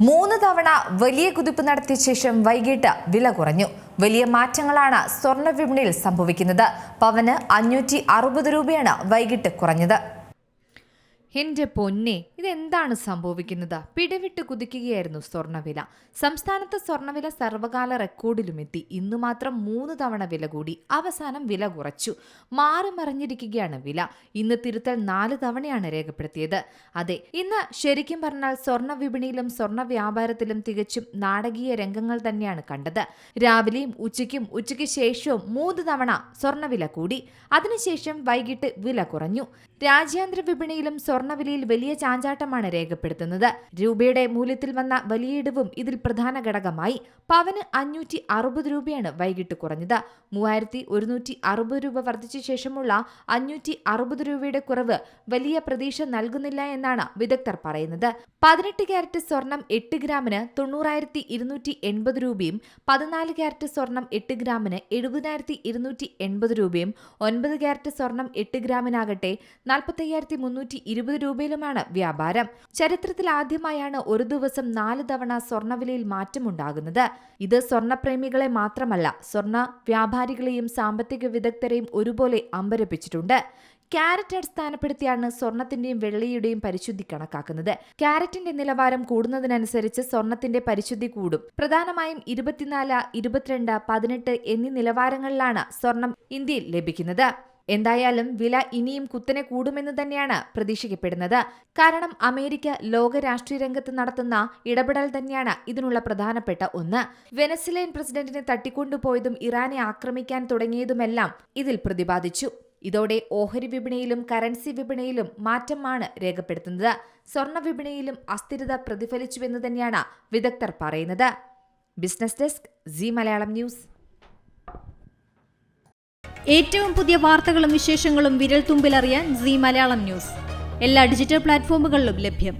3 തവണ വലിയ കുതിപ്പ് നടത്തിയ ശേഷം വൈകിട്ട് വില കുറഞ്ഞു. വലിയ മാറ്റങ്ങളാണ് സ്വർണ്ണ വിപണിയിൽ സംഭവിക്കുന്നത്. പവന് 560 രൂപയാണ് വൈകിട്ട് കുറഞ്ഞത്. എന്റെ പൊന്നെ, ഇതെന്താണ് സംഭവിക്കുന്നത്? പിടിവിട്ട് കുതിക്കുകയായിരുന്നു സ്വർണ്ണവില. സംസ്ഥാനത്ത് സ്വർണ്ണവില സർവകാല റെക്കോർഡിലുമെത്തി. ഇന്നു മാത്രം 3 തവണ വില കൂടി. അവസാനം വില കുറച്ചു. മാറി മറിഞ്ഞിരിക്കുകയാണ് വില. ഇന്ന് തിരുത്തൽ 4 തവണയാണ് രേഖപ്പെടുത്തിയത്. അതെ, ഇന്ന് ശരിക്കും പറഞ്ഞാൽ സ്വർണ്ണ വിപണിയിലും സ്വർണ്ണ വ്യാപാരത്തിലും തികച്ചും നാടകീയ രംഗങ്ങൾ തന്നെയാണ് കണ്ടത്. രാവിലെയും ഉച്ചയ്ക്ക് ശേഷവും 3 തവണ സ്വർണ്ണവില കൂടി. അതിനുശേഷം വൈകിട്ട് വില കുറഞ്ഞു. രാജ്യാന്തര വിപണിയിലും സ്വർണ്ണവിലയിൽ വലിയ ചാഞ്ചാട്ടമാണ് രേഖപ്പെടുത്തുന്നത്. രൂപയുടെ മൂല്യത്തിൽ വന്ന വലിയ ഇടിവും ഇതിൽ പ്രധാന ഘടകമായി. പവന് 560 രൂപയാണ് വൈകിട്ട് കുറഞ്ഞത്. 3160 രൂപ വർദ്ധിച്ച ശേഷമുള്ള 560 രൂപയുടെ കുറവ് വലിയ പ്രതീക്ഷ നൽകുന്നില്ല എന്നാണ് വിദഗ്ധർ പറയുന്നത്. 18 ക്യാരറ്റ് സ്വർണം 8 ഗ്രാമിന് 90,280 രൂപയും 14 ക്യാരറ്റ് സ്വർണം 8 ഗ്രാമിന് 70,280 രൂപയും 9 ക്യാരറ്റ് സ്വർണം 8 ഗ്രാമിനാകട്ടെ 45,320 രൂപയിലുമാണ് വ്യാപാരം. ചരിത്രത്തിൽ ആദ്യമായാണ് ഒരു ദിവസം 4 തവണ സ്വർണ്ണവിലയിൽ മാറ്റമുണ്ടാകുന്നത്. ഇത് സ്വർണ്ണപ്രേമികളെ മാത്രമല്ല, സ്വർണ്ണ വ്യാപാരികളെയും സാമ്പത്തിക വിദഗ്ധരെയും ഒരുപോലെ അമ്പരപ്പിച്ചിട്ടുണ്ട്. ക്യാരറ്റ് അടിസ്ഥാനപ്പെടുത്തിയാണ് സ്വർണത്തിന്റെയും വെള്ളിയുടെയും പരിശുദ്ധി കണക്കാക്കുന്നത്. ക്യാരറ്റിന്റെ നിലവാരം കൂടുന്നതിനനുസരിച്ച് സ്വർണത്തിന്റെ പരിശുദ്ധി കൂടും. പ്രധാനമായും 24, 22, 18 എന്നീ നിലവാരങ്ങളിലാണ് സ്വർണം ഇന്ത്യയിൽ ലഭിക്കുന്നത്. എന്തായാലും വില ഇനിയും കുത്തനെ കൂടുമെന്ന് തന്നെയാണ് പ്രതീക്ഷിക്കപ്പെടുന്നത്. കാരണം അമേരിക്ക ലോക രാഷ്ട്രീയ രംഗത്ത് നടത്തുന്ന ഇടപെടൽ തന്നെയാണ് ഇതിനുള്ള പ്രധാനപ്പെട്ട ഒന്ന്. വെനസ്വേലൻ പ്രസിഡന്റിനെ തട്ടിക്കൊണ്ടുപോയതും ഇറാനെ ആക്രമിക്കാൻ തുടങ്ങിയതുമെല്ലാം ഇതിൽ പ്രതിപാദിച്ചു. ഇതോടെ ഓഹരി വിപണിയിലും കറൻസി വിപണിയിലും മാറ്റമാണ് രേഖപ്പെടുത്തുന്നത്. സ്വർണ്ണ വിപണിയിലും അസ്ഥിരത പ്രതിഫലിച്ചുവെന്ന് തന്നെയാണ് വിദഗ്ധർ പറയുന്നത്. Business desk, Zee Malayalam news. ഏറ്റവും പുതിയ വാർത്തകളും വിശേഷങ്ങളും വിരൽ തുമ്പിലറിയാൻ സീ മലയാളം ന്യൂസ് എല്ലാ ഡിജിറ്റൽ പ്ലാറ്റ്ഫോമുകളിലും ലഭ്യം.